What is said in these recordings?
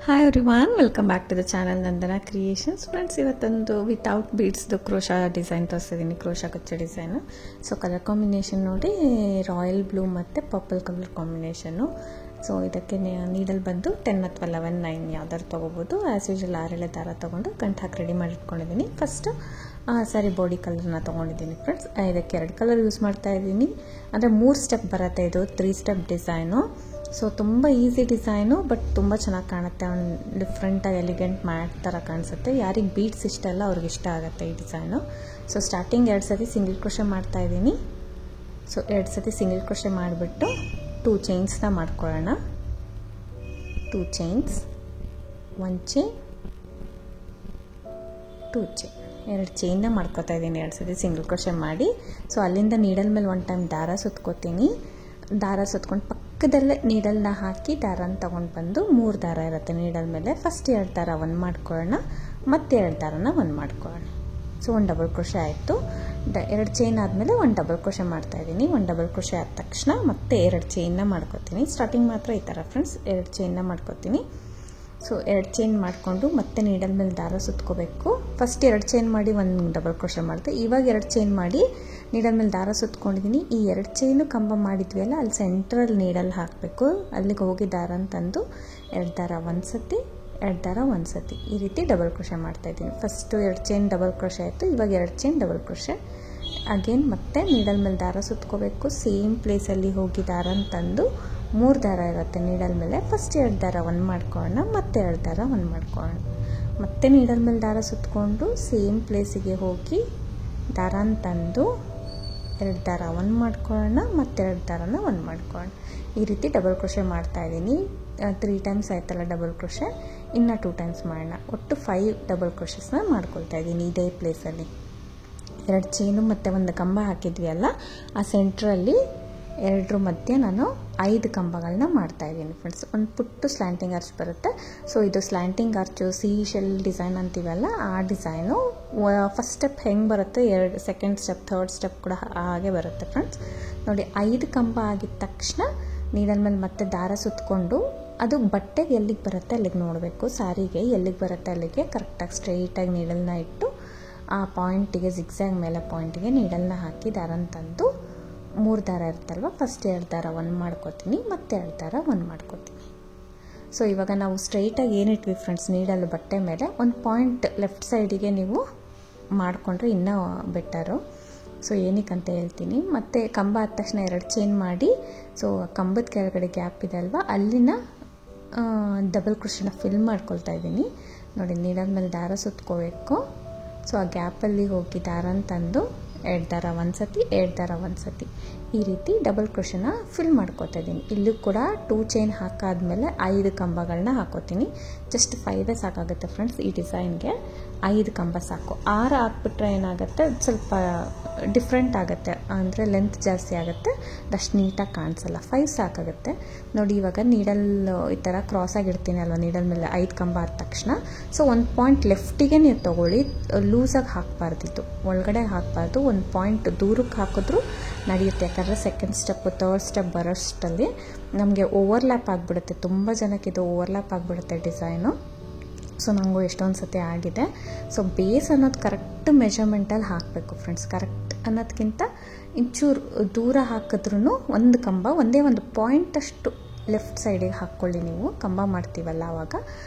Hi everyone, welcome back to the channel Nandana creations. Friends, ಇವತ್ತೊಂದು without ಬೀಡ್ಸ್ದು crochet design ತೋರಿಸಿದ್ದೀನಿ, crochet ಕಚ್ಚೆ design. So colour combination ನೋಡಿ, royal blue ಮತ್ತು purple colour combination. So ಇದಕ್ಕೆ needle ಬಂದು 10 ಅಥವಾ 11, 9 ಯಾವ್ದಾದ್ರು ತೊಗೋಬೋದು. ಆ್ಯಸ್ ಯೂಶುವಲ್ 6 ದಾರ ತೊಗೊಂಡು ಗಂಟು ಹಾಕಿ ರೆಡಿ ಮಾಡಿ ಇಟ್ಕೊಂಡಿದ್ದೀನಿ. ಫಸ್ಟು ಸಾರಿ ಬಾಡಿ ಕಲರ್ನ ತೊಗೊಂಡಿದ್ದೀನಿ ಫ್ರೆಂಡ್ಸ್. ಇದಕ್ಕೆ 2 ಕಲರ್ ಯೂಸ್ ಮಾಡ್ತಾ ಇದ್ದೀನಿ. ಅಂದರೆ 3 ಸ್ಟೆಪ್ ಬರುತ್ತೆ, ಇದು 3 ಸ್ಟೆಪ್ ಡಿಸೈನು. ಸೊ ತುಂಬ ಈಸಿ ಡಿಸೈನು, ಬಟ್ ತುಂಬ ಚೆನ್ನಾಗಿ ಕಾಣುತ್ತೆ. ಡಿಫ್ರೆಂಟಾಗಿ ಎಲಿಗೆಂಟ್ ಮ್ಯಾಟ್ ಥರ ಕಾಣಿಸುತ್ತೆ. ಯಾರಿಗೆ ಬೀಡ್ಸ್ ಇಷ್ಟ ಅಲ್ಲ ಅವ್ರಿಗೆ ಇಷ್ಟ ಆಗುತ್ತೆ ಈ ಡಿಸೈನು. ಸೊ ಸ್ಟಾರ್ಟಿಂಗ್ 2 ಸತಿ ಸಿಂಗಲ್ ಕ್ರೋಶೆ ಮಾಡ್ತಾಯಿದ್ದೀನಿ. ಸೊ 2 ಸತಿ ಸಿಂಗಲ್ ಕ್ರೋಶೆ ಮಾಡಿಬಿಟ್ಟು 2 ಚೈನ್ಸ್ನ ಮಾಡ್ಕೊಳ್ಳೋಣ. 2 ಚೈನ್ಸ್, 1 ಚೈನ್, 2 ಚೈನ್, 2 ಚೈನ್ನ ಮಾಡ್ಕೊತಾ ಇದ್ದೀನಿ 2 ಸತಿ ಸಿಂಗಲ್ ಕ್ರೋಶೆ ಮಾಡಿ. ಸೊ ಅಲ್ಲಿಂದ ನೀಡಲ್ ಮೇಲೆ 1 ಟೈಮ್ ದಾರ ಸುತ್ಕೋತೀನಿ. ದಾರ ಸುತ್ಕೊಂಡು ಪಕ್ಕದಲ್ಲೇ ನೀಡಲ್ನ ಹಾಕಿ ದಾರನ ತೊಗೊಂಡು ಬಂದು 3 ದಾರ ಇರುತ್ತೆ ನೀಡಲ್ ಮೇಲೆ. ಫಸ್ಟ್ 2 ದಾರ 1 ಮಾಡ್ಕೊಳ್ಳೋಣ, ಮತ್ತೆ 2 ದಾರನ 1 ಮಾಡ್ಕೊಳ್ಳೋಣ. ಸೊ 1 ಡಬಲ್ ಕ್ರೋಶೆ ಆಯಿತು. 2 ಚೈನ್ ಆದಮೇಲೆ 1 ಡಬಲ್ ಕ್ರೋಶೆ ಮಾಡ್ತಾಯಿದ್ದೀನಿ. 1 ಡಬಲ್ ಕ್ರೋಶೆ ಆದ ತಕ್ಷಣ ಮತ್ತೆ 2 ಚೈನ್ನ ಮಾಡ್ಕೊತೀನಿ. ಸ್ಟಾರ್ಟಿಂಗ್ ಮಾತ್ರ ಈ ಥರ ಫ್ರೆಂಡ್ಸ್, 2 ಚೈನ್ನ ಮಾಡ್ಕೊತೀನಿ. ಸೊ 2 ಚೈನ್ ಮಾಡಿಕೊಂಡು ಮತ್ತೆ ನೀಡಲ್ ಮೇಲೆ ದಾರ ಸುತ್ಕೋಬೇಕು. ಫಸ್ಟ್ 2 ಚೈನ್ ಮಾಡಿ 1 ಡಬಲ್ ಕ್ರೋಶೆ ಮಾಡಿದೆ. ಇವಾಗ 2 ಚೈನ್ ಮಾಡಿ ನೀಡಲ್ ಮೇಲೆ ದಾರ ಸುತ್ಕೊಂಡಿದ್ದೀನಿ. ಈ 2 ಚೈನು ಕಂಬ ಮಾಡಿದ್ವಿ ಅಲ್ಲ, ಅಲ್ಲಿ ಸೆಂಟ್ರಲ್ಲಿ ನೀಡಲ್ ಹಾಕಬೇಕು. ಅಲ್ಲಿಗೆ ಹೋಗಿ ದಾರ ಅಂತಂದು 2 ದಾರ 1 ಸತಿ, 2 ದಾರ 1 ಸತಿ, ಈ ರೀತಿ ಡಬಲ್ ಕ್ರೋಶೆ ಮಾಡ್ತಾಯಿದ್ದೀನಿ. ಫಸ್ಟು 2 ಚೈನ್ ಡಬಲ್ ಕ್ರೋಶೆ ಆಯಿತು. ಇವಾಗ 2 ಚೈನ್ ಡಬಲ್ ಕ್ರೋಶೆ. ಅಗೇನ್ ಮತ್ತೆ ನೀಡಲ್ ಮೇಲೆ ದಾರ ಸುತ್ಕೋಬೇಕು. ಸೇಮ್ ಪ್ಲೇಸಲ್ಲಿ ಹೋಗಿ ದಾರ ಅಂತಂದು 3 ದಾರ ಇರುತ್ತೆ ನೀಡಲ್ ಮೇಲೆ. ಫಸ್ಟ್ 2 ದಾರ 1 ಮಾಡ್ಕೊಳ್ಳೋಣ, ಮತ್ತೆ 2 ದಾರ 1 ಮಾಡ್ಕೊಳ್ಳೋಣ. ಮತ್ತೆ ನೀಡಲ್ ಮೇಲೆ ದಾರ ಸುತ್ಕೊಂಡು ಸೇಮ್ ಪ್ಲೇಸಿಗೆ ಹೋಗಿ ದಾರ ಅಂತಂದು 2 ದಾರ 1 ಮಾಡ್ಕೊಳ್ಳೋಣ, ಮತ್ತೆ 2 ದಾರನ 1 ಮಾಡ್ಕೊಳ್ಳೋಣ. ಈ ರೀತಿ ಡಬಲ್ ಕ್ರೋಶೆ ಮಾಡ್ತಾಯಿದ್ದೀನಿ. 3 ಟೈಮ್ಸ್ ಆಯ್ತಲ್ಲ ಡಬಲ್ ಕ್ರೋಶೆ, ಇನ್ನು 2 ಟೈಮ್ಸ್ ಮಾಡೋಣ. ಒಟ್ಟು 5 ಡಬಲ್ ಕ್ರೋಶಸ್ನ ಮಾಡ್ಕೊಳ್ತಾ ಇದ್ದೀನಿ ಇದೇ ಪ್ಲೇಸಲ್ಲಿ. 2 ಚೈನು ಮತ್ತು 1 ಕಂಬ ಹಾಕಿದ್ವಿ ಅಲ್ಲ, ಆ ಸೆಂಟ್ರಲ್ಲಿ 2 ಮಧ್ಯೆ ನಾನು 5 ಕಂಬಗಳನ್ನ ಮಾಡ್ತಾಯಿದ್ದೀನಿ ಫ್ರೆಂಡ್ಸ್. ಒಂದು ಪುಟ್ಟು ಸ್ಲ್ಯಾಂಟಿಂಗ್ ಆರ್ಚ್ ಬರುತ್ತೆ. ಸೊ ಇದು ಸ್ಲ್ಯಾಂಟಿಂಗ್ ಆರ್ಚು, ಸೀಶೆಲ್ ಡಿಸೈನ್ ಅಂತೀವಲ್ಲ, ಆ ಡಿಸೈನು. ಫಸ್ಟ್ ಸ್ಟೆಪ್ ಹೆಂಗೆ ಬರುತ್ತೆ, ಸೆಕೆಂಡ್ ಸ್ಟೆಪ್, ಥರ್ಡ್ ಸ್ಟೆಪ್ ಕೂಡ ಹಾಗೆ ಬರುತ್ತೆ ಫ್ರೆಂಡ್ಸ್. ನೋಡಿ, 5 ಕಂಬ ಆಗಿದ ತಕ್ಷಣ ನೀಡಲ್ ಮೇಲೆ ಮತ್ತೆ ದಾರ ಸುತ್ಕೊಂಡು ಅದು ಬಟ್ಟೆಗೆ ಎಲ್ಲಿಗೆ ಬರುತ್ತೆ ಅಲ್ಲಿಗೆ ನೋಡಬೇಕು. ಸಾರಿಗೆ ಎಲ್ಲಿಗೆ ಬರುತ್ತೆ ಅಲ್ಲಿಗೆ ಕರೆಕ್ಟಾಗಿ ಸ್ಟ್ರೈಟಾಗಿ ನೀಡಲ್ನ ಇಟ್ಟು ಆ ಪಾಯಿಂಟಿಗೆ, ಜಿಗ್ಜ್ಯಾಗ್ ಮೇಲೆ ಪಾಯಿಂಟಿಗೆ ನೀಡಲ್ನ ಹಾಕಿ ದಾರನ ತಂದು 3 ದಾರ ಇರುತ್ತಲ್ವ, ಫಸ್ಟ್ 2 ದಾರ 1 ಮಾಡ್ಕೋತೀನಿ, ಮತ್ತೆ 2 ದಾರ 1 ಮಾಡ್ಕೋತೀನಿ. ಸೊ ಇವಾಗ ನಾವು ಸ್ಟ್ರೈಟಾಗಿ ಏನಿಟ್ವಿ ಫ್ರೆಂಡ್ಸ್ ನೀಡಲ್ ಬಟ್ಟೆ ಮೇಲೆ, ಒಂದು ಪಾಯಿಂಟ್ ಲೆಫ್ಟ್ ಸೈಡಿಗೆ ನೀವು ಮಾಡಿಕೊಂಡ್ರೆ ಇನ್ನೂ ಬೆಟರು. ಸೊ ಏನಕ್ಕಂತ ಹೇಳ್ತೀನಿ. ಮತ್ತು ಕಂಬ ಆದ ತಕ್ಷಣ 2 ಚೈನ್ ಮಾಡಿ, ಸೊ ಕಂಬದ ಕೆಳಗಡೆ ಗ್ಯಾಪ್ ಇದೆ ಅಲ್ವಾ, ಅಲ್ಲಿನ ಡಬಲ್ ಕ್ರೋಶೆನ ಫಿಲ್ ಮಾಡ್ಕೊಳ್ತಾ ಇದ್ದೀನಿ. ನೋಡಿ, ನೀಡಲ್ ಮೇಲೆ ದಾರ ಸುತ್ಕೋಬೇಕು. ಸೊ ಆ ಗ್ಯಾಪಲ್ಲಿ ಹೋಗಿ ದಾರ ತಂದು 2 ದಾರ 1 ಸತಿ, 2 ದಾರ 1 ಸತಿ, ಈ ರೀತಿ ಡಬಲ್ ಕ್ರೋಶೆನ ಫಿಲ್ ಮಾಡ್ಕೋತಾ ಇದ್ದೀನಿ. ಇಲ್ಲೂ ಕೂಡ 2 ಚೈನ್ ಹಾಕಾದ್ಮೇಲೆ 5 ಕಂಬಗಳನ್ನ ಹಾಕೋತೀನಿ. ಜಸ್ಟ್ 5 ಸಾಕಾಗುತ್ತೆ ಫ್ರೆಂಡ್ಸ್ ಈ ಡಿಸೈನ್ಗೆ. 5 ಕಂಬ ಸಾಕು. 6 ಹಾಕ್ಬಿಟ್ರೆ ಏನಾಗುತ್ತೆ, ಸ್ವಲ್ಪ ಡಿಫ್ರೆಂಟ್ ಆಗುತ್ತೆ, ಅಂದರೆ ಲೆಂತ್ ಜಾಸ್ತಿ ಆಗುತ್ತೆ, ಅಷ್ಟು ನೀಟಾಗಿ ಕಾಣಿಸಲ್ಲ. 5 ಸಾಕಾಗುತ್ತೆ. ನೋಡಿ, ಇವಾಗ ನೀಡಲ್ ಈ ಥರ ಕ್ರಾಸಾಗಿ ಇಡ್ತೀನಿ ಅಲ್ವ ನೀಡಲ್ ಮೇಲೆ 5 ಕಂಬ ಆದ ತಕ್ಷಣ. ಸೊ ಒಂದು ಪಾಯಿಂಟ್ ಲೆಫ್ಟಿಗೆ ನೀವು ತೊಗೊಳ್ಳಿ, ಲೂಸಾಗಿ ಹಾಕಬಾರ್ದಿತ್ತು, ಒಳಗಡೆ ಹಾಕಬಾರ್ದು. ಒಂದು ಪಾಯಿಂಟ್ ದೂರಕ್ಕೆ ಹಾಕಿದ್ರೂ ನಡೆಯುತ್ತೆ. ಯಾಕಂದರೆ ಸೆಕೆಂಡ್ ಸ್ಟೆಪ್, ಥರ್ಡ್ ಸ್ಟೆಪ್ ಬರೋಷ್ಟಲ್ಲಿ ನಮಗೆ ಓವರ್ಲ್ಯಾಪ್ ಆಗಿಬಿಡುತ್ತೆ. ತುಂಬ ಜನಕ್ಕೆ ಇದು ಓವರ್ಲ್ಯಾಪ್ ಆಗಿಬಿಡುತ್ತೆ ಡಿಸೈನು. ಸೊ ನನಗೂ ಎಷ್ಟೊಂದು ಸತಿ ಆಗಿದೆ. ಸೊ ಬೇಸ್ ಅನ್ನೋದು ಕರೆಕ್ಟ್ ಮೆಷರ್ಮೆಂಟಲ್ಲಿ ಹಾಕಬೇಕು ಫ್ರೆಂಡ್ಸ್. ಕರೆಕ್ಟ್ ಅನ್ನೋದಕ್ಕಿಂತ ಇಂಚೂರು ದೂರ ಹಾಕಿದ್ರೂ ಒಂದು ಕಂಬ, ಒಂದೇ ಒಂದು ಪಾಯಿಂಟಷ್ಟು ಲೆಫ್ಟ್ ಸೈಡಿಗೆ ಹಾಕ್ಕೊಳ್ಳಿ ನೀವು ಕಂಬ ಮಾಡ್ತೀವಲ್ಲ ಆವಾಗ.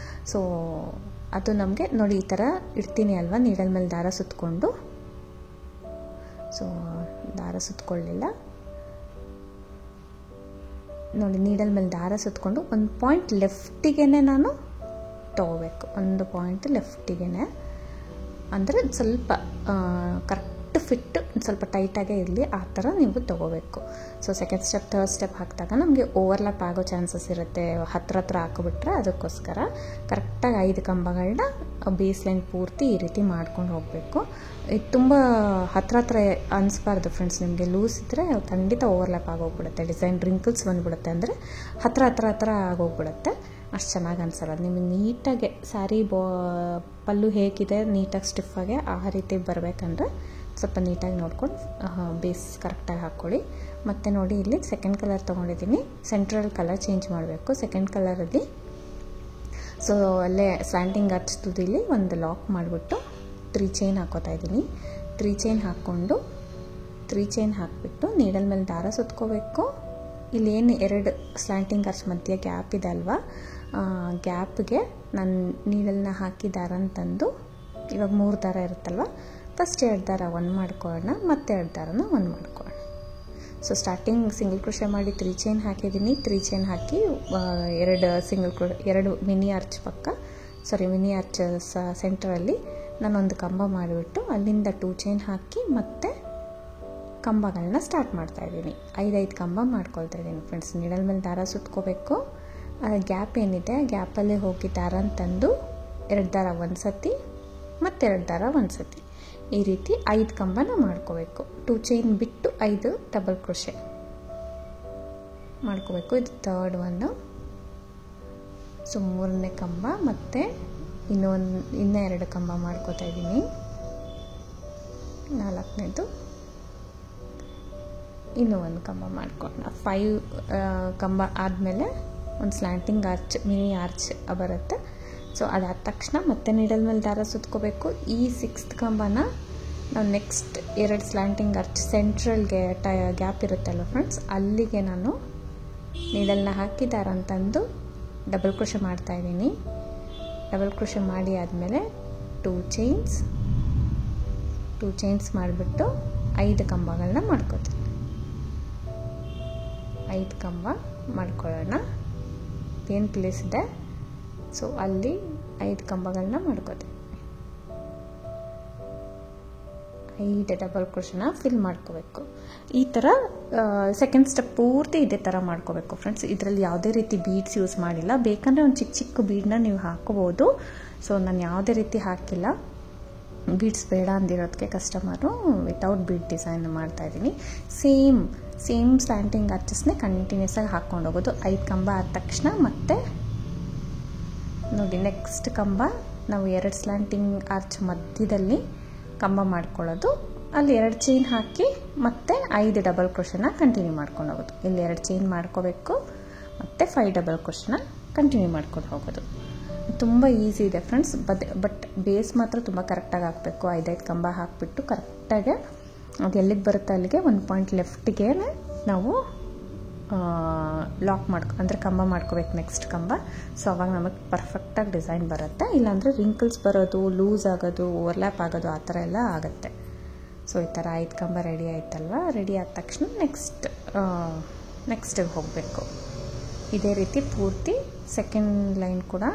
ಸೊ ಅದು ನಮಗೆ ನೋಡಿ ಈ ಥರ ಇಡ್ತೀನಿ ಅಲ್ವಾ ನೀಡಲ್ ಮೇಲೆ ದಾರ ಸುತ್ಕೊಂಡು. ಸೊ ದಾರ ಸುತ್ಕೊಳ್ಳಿಲ್ಲ ನೋಡಿ, ನೀಡಲ್ ಮೇಲೆ ದಾರ ಸುತ್ಕೊಂಡು ಒಂದು ಪಾಯಿಂಟ್ ಲೆಫ್ಟಿಗೆ ನಾನು ತೊಗೋಬೇಕು. ಒಂದು ಪಾಯಿಂಟ್ ಲೆಫ್ಟಿಗೆ, ಅಂದರೆ ಸ್ವಲ್ಪ ಕರೆಕ್ಟ್ ಫಿಟ್, ಸ್ವಲ್ಪ ಟೈಟಾಗೇ ಇರಲಿ, ಆ ಥರ ನೀವು ತೊಗೋಬೇಕು. So second step, third step ಹಾಕಿದಾಗ ನಮಗೆ ಓವರ್ಲ್ಯಾಪ್ ಆಗೋ ಚಾನ್ಸಸ್ ಇರುತ್ತೆ, ಹತ್ರ ಹಾಕಿಬಿಟ್ರೆ. ಅದಕ್ಕೋಸ್ಕರ ಕರೆಕ್ಟಾಗಿ 5 ಕಂಬಗಳನ್ನ ಬೇಸ್ ಲೈನ್ ಪೂರ್ತಿ ಈ ರೀತಿ ಮಾಡ್ಕೊಂಡು ಹೋಗಬೇಕು. ಇದು ತುಂಬ ಹತ್ರ ಅನಿಸ್ಬಾರ್ದು ಫ್ರೆಂಡ್ಸ್. ನಿಮಗೆ ಲೂಸ್ ಇದ್ದರೆ ಖಂಡಿತ ಓವರ್ಲ್ಯಾಪ್ ಆಗೋಗ್ಬಿಡುತ್ತೆ, ಡಿಸೈನ್ ರಿಂಕಲ್ಸ್ ಬಂದುಬಿಡುತ್ತೆ, ಅಂದರೆ ಹತ್ರ ಆಗೋಗ್ಬಿಡುತ್ತೆ. ಅಷ್ಟು ಚೆನ್ನಾಗಿ ಅನಿಸಲ್ಲ. ನಿಮಗೆ ನೀಟಾಗೆ ಸ್ಯಾರಿ ಪಲ್ಲು ಹೇಗಿದೆ ನೀಟಾಗಿ ಸ್ಟಿಫಾಗೆ ಆ ರೀತಿ ಬರಬೇಕಂದ್ರೆ ಸ್ವಲ್ಪ ನೀಟಾಗಿ ನೋಡ್ಕೊಂಡು ಬೇಸ್ ಕರೆಕ್ಟಾಗಿ ಹಾಕ್ಕೊಳ್ಳಿ. ಮತ್ತು ನೋಡಿ, ಇಲ್ಲಿ ಸೆಕೆಂಡ್ ಕಲರ್ ತೊಗೊಂಡಿದ್ದೀನಿ. ಸೆಂಟ್ರಲ್ ಕಲರ್ ಚೇಂಜ್ ಮಾಡಬೇಕು. ಸೆಕೆಂಡ್ ಕಲರಲ್ಲಿ ಸೊ ಅಲ್ಲೇ ಸ್ಲ್ಯಾಂಟಿಂಗ್ ಆರ್ಚ್ ತುದಿಲಿ ಒಂದು ಲಾಕ್ ಮಾಡಿಬಿಟ್ಟು 3 ಚೈನ್ ಹಾಕೋತಾ ಇದ್ದೀನಿ. 3 ಚೈನ್ ಹಾಕ್ಕೊಂಡು 3 ಚೈನ್ ಹಾಕಿಬಿಟ್ಟು ನೀಡಲ್ ಮೇಲೆ ದಾರ ಸುತ್ಕೋಬೇಕು. ಇಲ್ಲೇನು 2 ಸ್ಲ್ಯಾಂಟಿಂಗ್ ಆರ್ಚ್ ಮಧ್ಯೆ ಗ್ಯಾಪ್ ಇದೆ ಅಲ್ವಾ, ಗ್ಯಾಪ್ಗೆ ನಾನು ನೀಡಲ್ನ ಹಾಕಿ ದಾರನ ತಂದು, ಇವಾಗ 3 ದಾರ ಇರುತ್ತಲ್ವ, ಫಸ್ಟ್ 2 ದಾರ 1 ಮಾಡ್ಕೊಳ್ಳೋಣ, ಮತ್ತೆ 2 ದಾರನ 1 ಮಾಡ್ಕೊಳ್ಳೋಣ. ಸೊ ಸ್ಟಾರ್ಟಿಂಗ್ ಸಿಂಗಲ್ ಕ್ರೋಶೆ ಮಾಡಿ 3 ಚೈನ್ ಹಾಕಿದ್ದೀನಿ. 3 ಚೈನ್ ಹಾಕಿ 2 ಮಿನಿ ಆರ್ಚ್ ಮಿನಿ ಆರ್ಚ್ ಸೆಂಟ್ರಲ್ಲಿ ನಾನೊಂದು ಕಂಬ ಮಾಡಿಬಿಟ್ಟು ಅಲ್ಲಿಂದ 2 ಚೈನ್ ಹಾಕಿ ಮತ್ತೆ ಕಂಬಗಳನ್ನ ಸ್ಟಾರ್ಟ್ ಮಾಡ್ತಾಯಿದ್ದೀನಿ. 5 ಕಂಬ ಮಾಡ್ಕೊಳ್ತಾ ಇದ್ದೀನಿ ಫ್ರೆಂಡ್ಸ್. ನೀಡಲ್ ಮೇಲೆ ದಾರ ಸುತ್ಕೋಬೇಕು. ಗ್ಯಾಪ್ ಏನಿದೆ ಗ್ಯಾಪಲ್ಲೇ ಹೋಗಿ ದಾರನ ತಂದು 2 ದಾರ 1 ಸತಿ ಮತ್ತೆ 2 ದಾರ 1 ಸತಿ, ಈ ರೀತಿ 5 ಕಂಬನ ಮಾಡ್ಕೋಬೇಕು. 2 ಚೈನ್ ಬಿಟ್ಟು 5 ಡಬಲ್ ಕ್ರೋಶೆ ಮಾಡ್ಕೋಬೇಕು. ಇದು 3rd ಒಂದು. ಸೊ 3ನೇ ಕಂಬ ಮತ್ತೆ ಇನ್ನೂ 2 ಕಂಬ ಮಾಡ್ಕೋತಾ ಇದ್ದೀನಿ. 4ನೇದು ಇನ್ನೂ 1 ಕಂಬ ಮಾಡ್ಕೊಂಡು 5 ಕಂಬ ಆದಮೇಲೆ ಒಂದು ಸ್ಲ್ಯಾಂಟಿಂಗ್ ಆರ್ಚ್ ಮಿನಿ ಆರ್ಚ್ ಬರುತ್ತೆ. ಸೊ ಅದಾದ ತಕ್ಷಣ ಮತ್ತೆ ನೀಡಲ್ ಮೇಲೆ ದಾರ ಸುತ್ಕೋಬೇಕು. ಈ 6th ಕಂಬನ ನಾವು ನೆಕ್ಸ್ಟ್ 2 ಸ್ಲ್ಯಾಂಟಿಂಗ್ ಆರ್ಚ್ ಸೆಂಟ್ರಲ್ಗೆ ಗ್ಯಾಪ್ ಇರುತ್ತಲ್ವ ಫ್ರೆಂಡ್ಸ್, ಅಲ್ಲಿಗೆ ನಾನು ನೀಡಲ್ನ ಹಾಕಿ ದಾರನ ತಂದು ಡಬಲ್ ಕ್ರೋಶೆ ಮಾಡ್ತಾಯಿದ್ದೀನಿ. ಡಬಲ್ ಕ್ರೋಶೆ ಮಾಡಿ ಆದಮೇಲೆ 2 ಚೈನ್ಸ್ ಮಾಡಿಬಿಟ್ಟು 5 ಕಂಬಗಳನ್ನ ಮಾಡ್ಕೋತೀನಿ. 5 ಕಂಬ ಮಾಡ್ಕೊಳ್ಳೋಣ. ಏನು ಪ್ಲೇಸ್ ಇದೆ ಸೊ ಅಲ್ಲಿ 5 ಕಂಬಗಳನ್ನ ಮಾಡ್ಕೋತೀನಿ. 5 ಡಬಲ್ ಕ್ರೋಶನ ಫಿಲ್ ಮಾಡ್ಕೋಬೇಕು. ಈ ಥರ ಸೆಕೆಂಡ್ ಸ್ಟೆಪ್ ಪೂರ್ತಿ ಇದೇ ಥರ ಮಾಡ್ಕೋಬೇಕು ಫ್ರೆಂಡ್ಸ್. ಇದರಲ್ಲಿ ಯಾವುದೇ ರೀತಿ ಬೀಡ್ಸ್ ಯೂಸ್ ಮಾಡಿಲ್ಲ. ಬೇಕಂದರೆ ಒಂದು ಚಿಕ್ಕ ಬೀಡನ್ನ ನೀವು ಹಾಕೋಬೋದು. ಸೊ ನಾನು ಯಾವುದೇ ರೀತಿ ಹಾಕಿಲ್ಲ, ಬೀಡ್ಸ್ ಬೇಡ ಅಂದಿರೋದಕ್ಕೆ ಕಸ್ಟಮರು ವಿತೌಟ್ ಬೀಡ್ ಡಿಸೈನ್ ಮಾಡ್ತಾಯಿದ್ದೀನಿ. ಸೇಮ್ ಸ್ಲ್ಯಾಂಟಿಂಗ್ ಆರ್ಚಸ್ನೇ ಕಂಟಿನ್ಯೂಸ್ ಆಗಿ ಹಾಕ್ಕೊಂಡು ಹೋಗೋದು. 5 ಕಂಬ ಆದ ತಕ್ಷಣ ಮತ್ತೆ ನೋಡಿ ನೆಕ್ಸ್ಟ್ ಕಂಬ ನಾವು 2 ಸ್ಲ್ಯಾಂಟಿಂಗ್ ಆರ್ಚ್ ಮಧ್ಯದಲ್ಲಿ ಕಂಬ ಮಾಡ್ಕೊಳ್ಳೋದು. ಅಲ್ಲಿ 2 ಚೈನ್ ಹಾಕಿ ಮತ್ತೆ 5 ಡಬಲ್ ಕ್ರೋಶನ ಕಂಟಿನ್ಯೂ ಮಾಡ್ಕೊಂಡು ಹೋಗೋದು. ಇಲ್ಲಿ 2 ಚೈನ್ ಮಾಡ್ಕೋಬೇಕು ಮತ್ತು 5 ಡಬಲ್ ಕ್ರೋಶನ ಕಂಟಿನ್ಯೂ ಮಾಡ್ಕೊಂಡು ಹೋಗೋದು. ತುಂಬ ಈಸಿ ಇದೆ ಫ್ರೆಂಡ್ಸ್. ಬಟ್ ಬೇಸ್ ಮಾತ್ರ ತುಂಬ ಕರೆಕ್ಟಾಗಿ ಹಾಕಬೇಕು. 5 ಕಂಬ ಹಾಕಿಬಿಟ್ಟು ಕರೆಕ್ಟಾಗಿ ಅದು ಎಲ್ಲಿಗೆ ಬರುತ್ತೆ ಅಲ್ಲಿಗೆ 1 ಪಾಯಿಂಟ್ ಲೆಫ್ಟಿಗೆ ನಾವು ಲಾಕ್ ಅಂದರೆ ಕಂಬ ಮಾಡ್ಕೋಬೇಕು ನೆಕ್ಸ್ಟ್ ಕಂಬ. ಸೊ ಅವಾಗ ನಮಗೆ ಪರ್ಫೆಕ್ಟಾಗಿ ಡಿಸೈನ್ ಬರುತ್ತೆ. ಇಲ್ಲಾಂದರೆ ರಿಂಕಲ್ಸ್ ಬರೋದು, ಲೂಸ್ ಆಗೋದು, ಓವರ್ಲ್ಯಾಪ್ ಆಗೋದು ಆ ಥರ ಎಲ್ಲ ಆಗುತ್ತೆ. ಸೊ ಈ ಥರ 5 ಕಂಬ ರೆಡಿ ಆಯ್ತಲ್ವ. ರೆಡಿ ಆದ ತಕ್ಷಣ ನೆಕ್ಸ್ಟಿಗೆ ಹೋಗಬೇಕು. ಇದೇ ರೀತಿ ಪೂರ್ತಿ ಸೆಕೆಂಡ್ ಲೈನ್ ಕೂಡ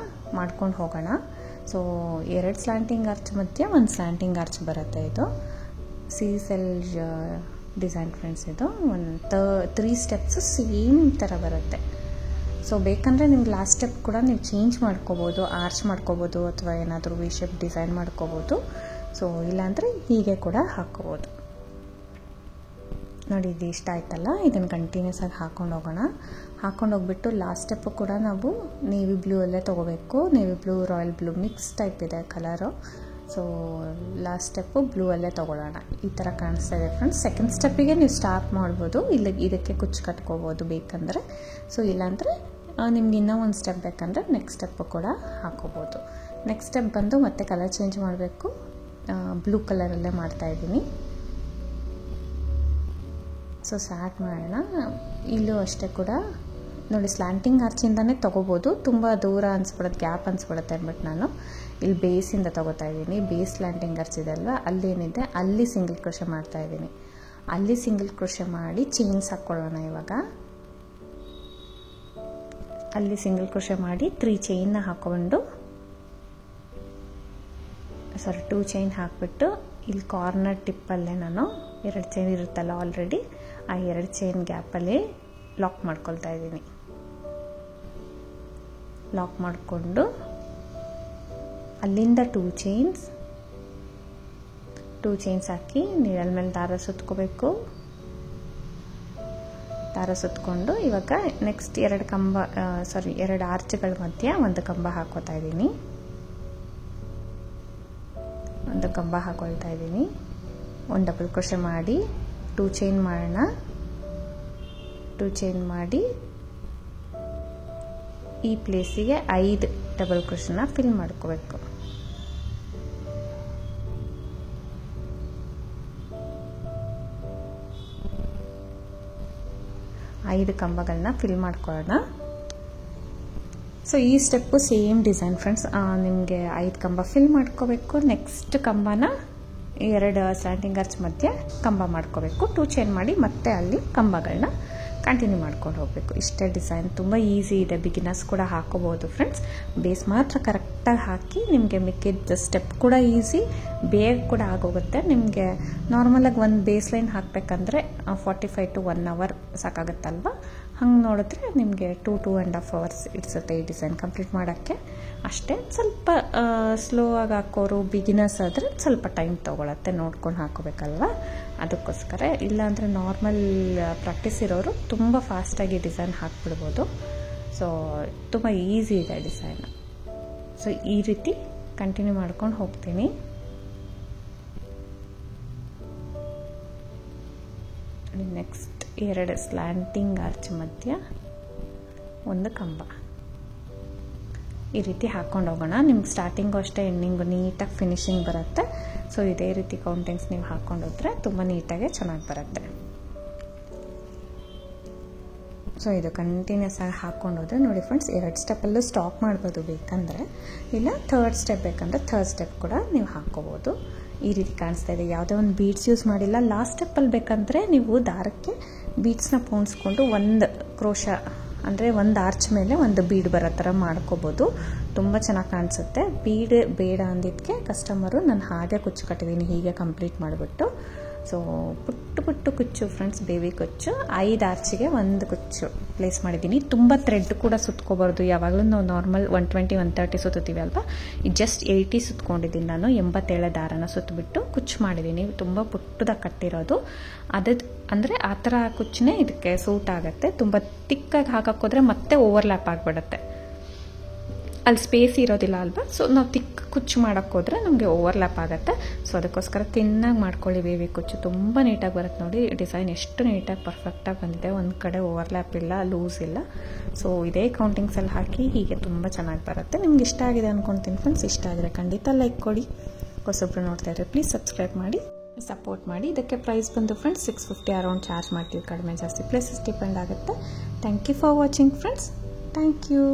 ಮಾಡ್ಕೊಂಡು ಹೋಗೋಣ. ಸೊ 2 ಸ್ಲ್ಯಾಂಟಿಂಗ್ ಆರ್ಚ್ ಮಧ್ಯೆ 1 ಸ್ಲ್ಯಾಂಟಿಂಗ್ ಆರ್ಚ್ ಬರುತ್ತೆ. ಇದು ಸೆಲ್ ಡಿಸೈನ್ ಫ್ರೆಂಡ್ಸ್. ಇದು 3 ಸ್ಟೆಪ್ಸ್ ಸೇಮ್ ಥರ ಬರುತ್ತೆ. ಸೊ ಬೇಕಂದರೆ ನಿಮ್ಗೆ ಲಾಸ್ಟ್ ಸ್ಟೆಪ್ ಕೂಡ ನೀವು ಚೇಂಜ್ ಮಾಡ್ಕೋಬೋದು, ಆರ್ಚ್ ಮಾಡ್ಕೋಬೋದು, ಅಥವಾ ಏನಾದರೂ ವಿ ಶೇಪ್ ಡಿಸೈನ್ ಮಾಡ್ಕೋಬೋದು. ಸೊ ಇಲ್ಲಾಂದರೆ ಹೀಗೆ ಕೂಡ ಹಾಕ್ಕೋಬೋದು. ನೋಡಿ ಇದು ಇಷ್ಟ ಆಯ್ತಲ್ಲ, ಇದನ್ನು ಕಂಟಿನ್ಯೂಸ್ ಆಗಿ ಹಾಕ್ಕೊಂಡು ಹೋಗೋಣ. ಹಾಕ್ಕೊಂಡು ಹೋಗ್ಬಿಟ್ಟು ಲಾಸ್ಟ್ ಸ್ಟೆಪ್ಪು ಕೂಡ ನಾವು ನೇವಿ ಬ್ಲೂ ಅಲ್ಲೇ ತೊಗೋಬೇಕು. Navy blue, royal blue mix type ಇದೆ colour. So last step blue ಅಲ್ಲೇ ತೊಗೊಳ್ಳೋಣ. ಈ ಥರ ಕಾಣಿಸ್ತಾ ಇದೆ ಫ್ರೆಂಡ್ಸ್. ಸೆಕೆಂಡ್ ಸ್ಟೆಪ್ಪಿಗೆ ನೀವು ಸ್ಟಾರ್ಟ್ ಮಾಡ್ಬೋದು, ಇದಕ್ಕೆ ಕುಚ್ಚು ಕಟ್ಕೋಬೋದು ಬೇಕಂದರೆ. ಸೊ ಇಲ್ಲಾಂದರೆ ನಿಮ್ಗೆ ಇನ್ನೂ ಒಂದು ಸ್ಟೆಪ್ ಬೇಕಂದರೆ ನೆಕ್ಸ್ಟ್ ಸ್ಟೆಪ್ಪು ಕೂಡ ಹಾಕೋಬೋದು. ನೆಕ್ಸ್ಟ್ ಸ್ಟೆಪ್ ಬಂದು ಮತ್ತೆ ಕಲರ್ ಚೇಂಜ್ ಮಾಡಬೇಕು. ಬ್ಲೂ ಕಲರಲ್ಲೇ ಮಾಡ್ತಾಯಿದ್ದೀನಿ. ಸೊ ಸ್ಟಾರ್ಟ್ ಮಾಡೋಣ. ಇಲ್ಲೂ ಅಷ್ಟೇ ಕೂಡ ನೋಡಿ ಸ್ಲ್ಯಾಂಟಿಂಗ್ ಆರ್ಚಿಂದನೇ ತೊಗೋಬೋದು. ತುಂಬ ದೂರ ಅನಿಸ್ಬಿಡುತ್ತೆ, ಗ್ಯಾಪ್ ಅನಿಸ್ಬಿಡುತ್ತೆ ಅಂದ್ಬಿಟ್ಟು ನಾನು ಇಲ್ಲಿ ಬೇಸಿಂದ ತೊಗೋತಾ ಇದ್ದೀನಿ. ಬೇಸ್ ಸ್ಲ್ಯಾಂಟಿಂಗ್ ಆರ್ಚ್ ಇದೆ ಅಲ್ವಾ, ಅಲ್ಲೇನಿದೆ ಅಲ್ಲಿ ಸಿಂಗಲ್ ಕ್ರೋಶೆ ಮಾಡ್ತಾಯಿದ್ದೀನಿ. ಅಲ್ಲಿ ಸಿಂಗಲ್ ಕ್ರೋಶೆ ಮಾಡಿ ಚೈನ್ಸ್ ಹಾಕ್ಕೊಳ್ಳೋಣ. ಇವಾಗ ಅಲ್ಲಿ ಸಿಂಗಲ್ ಕ್ರೋಶೆ ಮಾಡಿ 3 ಚೈನ್ನ ಹಾಕ್ಕೊಂಡು 2 ಚೈನ್ ಹಾಕಿಬಿಟ್ಟು ಇಲ್ಲಿ ಕಾರ್ನರ್ ಟಿಪ್ಪಲ್ಲೇ ನಾನು 2 ಚೈನ್ ಇರುತ್ತಲ್ಲ ಆಲ್ರೆಡಿ, ಆ 2 ಚೈನ್ ಗ್ಯಾಪಲ್ಲಿ ಲಾಕ್ ಮಾಡ್ಕೊಳ್ತಾ ಇದ್ದೀನಿ. ಲಾಕ್ ಮಾಡಿಕೊಂಡು ಅಲ್ಲಿಂದ 2 ಚೈನ್ಸ್ ಹಾಕಿ ನೀಡಲ್ ಮೇಲೆ ದಾರ ಸುತ್ಕೋಬೇಕು. ದಾರ ಸುತ್ಕೊಂಡು ಇವಾಗ ನೆಕ್ಸ್ಟ್ 2 ಆರ್ಚ್ಗಳ ಮಧ್ಯೆ 1 ಕಂಬ ಹಾಕೋತಾ ಇದ್ದೀನಿ. 1 ಕಂಬ ಹಾಕೊಳ್ತಾ ಇದ್ದೀನಿ. 1 ಡಬಲ್ ಕ್ರೋಶೆ ಮಾಡಿ 2 ಚೈನ್ ಮಾಡೋಣ. 2 ಚೈನ್ ಮಾಡಿ ಈ ಪ್ಲೇಸಿಗೆ 5 ಡಬಲ್ ಕ್ರೋಶನ ಫಿಲ್ ಮಾಡ್ಕೋಬೇಕು. ಐದು ಕಂಬಗಳನ್ನ ಫಿಲ್ ಮಾಡ್ಕೊಳ್ಳೋಣ. ಸೊ ಈ ಸ್ಟೆಪ್ಪು ಸೇಮ್ ಡಿಸೈನ್ ಫ್ರೆಂಡ್ಸ್. ನಿಮಗೆ 5 ಕಂಬ ಫಿಲ್ ಮಾಡ್ಕೋಬೇಕು. ನೆಕ್ಸ್ಟ್ ಕಂಬನ 2 ಸ್ಟ್ಯಾಂಡಿಂಗ್ ಆರ್ಚ್ ಮಧ್ಯೆ ಕಂಬ ಮಾಡ್ಕೋಬೇಕು. 2 ಚೈನ್ ಮಾಡಿ ಮತ್ತೆ ಅಲ್ಲಿ ಕಂಬಗಳನ್ನ ಕಂಟಿನ್ಯೂ ಮಾಡ್ಕೊಂಡು ಹೋಗಬೇಕು. ಇಷ್ಟೇ ಡಿಸೈನ್. ತುಂಬ ಈಸಿ ಇದೆ, ಬಿಗಿನರ್ಸ್ ಕೂಡ ಹಾಕೋಬೋದು ಫ್ರೆಂಡ್ಸ್. ಬೇಸ್ ಮಾತ್ರ ಕರೆಕ್ಟಾಗಿ ಹಾಕಿ ನಿಮಗೆ ಮಿಕ್ಕಿದ ಸ್ಟೆಪ್ ಕೂಡ ಈಸಿ, ಬೇಗ ಕೂಡ ಆಗೋಗುತ್ತೆ. ನಿಮಗೆ ನಾರ್ಮಲಾಗಿ ಒಂದು ಬೇಸ್ ಲೈನ್ ಹಾಕಬೇಕಂದ್ರೆ 45 to 1 hour ಸಾಕಾಗುತ್ತಲ್ವ. ಹಂಗೆ ನೋಡಿದ್ರೆ ನಿಮಗೆ 2-2.5 hours ಇಡ್ಸುತ್ತೆ ಈ ಡಿಸೈನ್ ಕಂಪ್ಲೀಟ್ ಮಾಡೋಕ್ಕೆ. ಅಷ್ಟೇ, ಸ್ವಲ್ಪ ಸ್ಲೋ ಆಗಿ ಹಾಕೋರು ಬಿಗಿನರ್ಸ್ ಆದರೆ ಸ್ವಲ್ಪ ಟೈಮ್ ತೊಗೊಳತ್ತೆ, ನೋಡ್ಕೊಂಡು ಹಾಕೋಬೇಕಲ್ವ. ಅದಕ್ಕೋಸ್ಕರ. ಇಲ್ಲಾಂದರೆ ನಾರ್ಮಲ್ ಪ್ರಾಕ್ಟೀಸ್ ಇರೋರು ತುಂಬ ಫಾಸ್ಟಾಗಿ ಡಿಸೈನ್ ಹಾಕ್ಬಿಡ್ಬೋದು. ಸೊ ತುಂಬ ಈಸಿ ಇದೆ ಡಿಸೈನ್. ಸೊ ಈ ರೀತಿ ಕಂಟಿನ್ಯೂ ಮಾಡ್ಕೊಂಡು ಹೋಗ್ತೀನಿ. ನೆಕ್ಸ್ಟ್ 2 ಸ್ಲ್ಯಾಂಟಿಂಗ್ ಆರ್ಚ್ ಮಧ್ಯ ಒಂದು ಕಂಬ ಈ ರೀತಿ ಹಾಕ್ಕೊಂಡು ಹೋಗೋಣ. ನಿಮ್ಗೆ ಸ್ಟಾರ್ಟಿಂಗು ಅಷ್ಟೇ, ಎಂಡಿಂಗು ನೀಟಾಗಿ ಫಿನಿಶಿಂಗ್ ಬರುತ್ತೆ. ಸೊ ಇದೇ ರೀತಿ ಕೌಂಟಿಂಗ್ಸ್ ನೀವು ಹಾಕ್ಕೊಂಡು ಹೋದರೆ ತುಂಬ ನೀಟಾಗಿ ಚೆನ್ನಾಗಿ ಬರುತ್ತೆ. ಸೊ ಇದು ಕಂಟಿನ್ಯೂಸ್ ಆಗಿ ಹಾಕ್ಕೊಂಡು ಹೋದರೆ ನೋಡಿ ಫ್ರೆಂಡ್ಸ್, 2 ಸ್ಟೆಪ್ಪಲ್ಲೂ ಸ್ಟಾಪ್ ಮಾಡ್ಬೋದು ಬೇಕಂದರೆ, ಇಲ್ಲ 3rd ಸ್ಟೆಪ್ ಬೇಕಂದರೆ 3rd ಸ್ಟೆಪ್ ಕೂಡ ನೀವು ಹಾಕ್ಕೋಬೋದು. ಈ ರೀತಿ ಕಾಣಿಸ್ತಾ ಇದೆ. ಯಾವುದೇ ಒಂದು ಬೀಡ್ಸ್ ಯೂಸ್ ಮಾಡಿಲ್ಲ. ಲಾಸ್ಟ್ ಸ್ಟೆಪ್ಪಲ್ಲಿ ಬೇಕಂದರೆ ನೀವು ದಾರಕ್ಕೆ ಬೀಡ್ಸ್ನ ಪೋಣಿಸ್ಕೊಂಡು ಒಂದು ಕ್ರೋಶ ಅಂದರೆ ಒಂದು ಆರ್ಚ್ ಮೇಲೆ ಒಂದು ಬೀಡ್ ಬರೋ ಥರ ಮಾಡ್ಕೋಬೋದು. ತುಂಬ ಚೆನ್ನಾಗಿ ಕಾಣಿಸುತ್ತೆ. ಬೀಡ್ ಬೇಡ ಅಂದಿದ್ದಕ್ಕೆ ಕಸ್ಟಮರು ನಾನು ಹಾಗೆ ಕುಚ್ಚು ಕಟ್ಟಿದ್ದೀನಿ, ಹೀಗೆ ಕಂಪ್ಲೀಟ್ ಮಾಡಿಬಿಟ್ಟು. ಸೊ ಪುಟ್ಟು ಕುಚ್ಚು ಫ್ರೆಂಡ್ಸ್, ಬೇಬಿ ಕುಚ್ಚು. 5 ಆರ್ಚಿಗೆ ಒಂದು ಕುಚ್ಚು ಪ್ಲೇಸ್ ಮಾಡಿದ್ದೀನಿ. ತುಂಬ ಥ್ರೆಡ್ ಕೂಡ ಸುತ್ಕೋಬಾರ್ದು. ಯಾವಾಗಲೂ ನಾವು ನಾರ್ಮಲ್ 120-130 ಸುತ್ತೀವಿ ಅಲ್ವಾ, ಇದು ಜಸ್ಟ್ 80 ಸುತ್ಕೊಂಡಿದ್ದೀನಿ ನಾನು. 87 ದಾರನ ಸುತ್ತಬಿಟ್ಟು ಕುಚ್ಚು ಮಾಡಿದ್ದೀನಿ. ತುಂಬ ಪುಟ್ಟದಾಗಿ ಕಟ್ಟಿರೋದು. ಅಂದರೆ ಆ ಥರ ಕುಚ್ಚನೇ ಇದಕ್ಕೆ ಸೂಟ್ ಆಗುತ್ತೆ. ತುಂಬ ತಿಕ್ಕಾಗಿ ಹಾಕೋದ್ರೆ ಮತ್ತೆ ಓವರ್ಲ್ಯಾಪ್ ಆಗಿಬಿಡುತ್ತೆ, ಅಲ್ಲಿ ಸ್ಪೇಸ್ ಇರೋದಿಲ್ಲ ಅಲ್ವಾ. ಸೊ ನಾವು ತಿಕ್ಕ ಕುಚ್ಚು ಮಾಡೋಕ್ಕೋದ್ರೆ ನಮಗೆ ಓವರ್ಲ್ಯಾಪ್ ಆಗುತ್ತೆ. ಸೊ ಅದಕ್ಕೋಸ್ಕರ ತಿನ್ನಾಗಿ ಮಾಡ್ಕೊಳ್ಳಿ ಬೇಬಿ ಕುಚ್ಚು. ತುಂಬ ನೀಟಾಗಿ ಬರುತ್ತೆ ನೋಡಿ. ಡಿಸೈನ್ ಎಷ್ಟು ನೀಟಾಗಿ ಪರ್ಫೆಕ್ಟಾಗಿ ಬಂದಿದೆ. ಒಂದು ಕಡೆ ಓವರ್ಲ್ಯಾಪ್ ಇಲ್ಲ, ಲೂಸ್ ಇಲ್ಲ. ಸೊ ಇದೇ ಕೌಂಟಿಂಗ್ಸಲ್ಲಿ ಹಾಕಿ ಹೀಗೆ ತುಂಬ ಚೆನ್ನಾಗಿ ಬರುತ್ತೆ. ನಿಮ್ಗೆ ಇಷ್ಟ ಆಗಿದೆ ಅಂದ್ಕೊಳ್ತೀನಿ ಫ್ರೆಂಡ್ಸ್. ಇಷ್ಟ ಆಗಿದ್ರೆ ಖಂಡಿತ ಲೈಕ್ ಕೊಡಿ. ಹೊಸೊಬ್ರು ನೋಡ್ತಾ ಇದ್ರೆ ಪ್ಲೀಸ್ ಸಬ್ಸ್ಕ್ರೈಬ್ ಮಾಡಿ, ಸಪೋರ್ಟ್ ಮಾಡಿ. ಇದಕ್ಕೆ ಪ್ರೈಸ್ ಬಂದು ಫ್ರೆಂಡ್ಸ್ 650 ಅರೌಂಡ್ ಚಾರ್ಜ್ ಮಾಡ್ತೀವಿ. ಕಡಿಮೆ ಜಾಸ್ತಿ ಪ್ಲೇಸಸ್ ಡಿಪೆಂಡ್ ಆಗುತ್ತೆ. Thank you for watching friends. Thank you.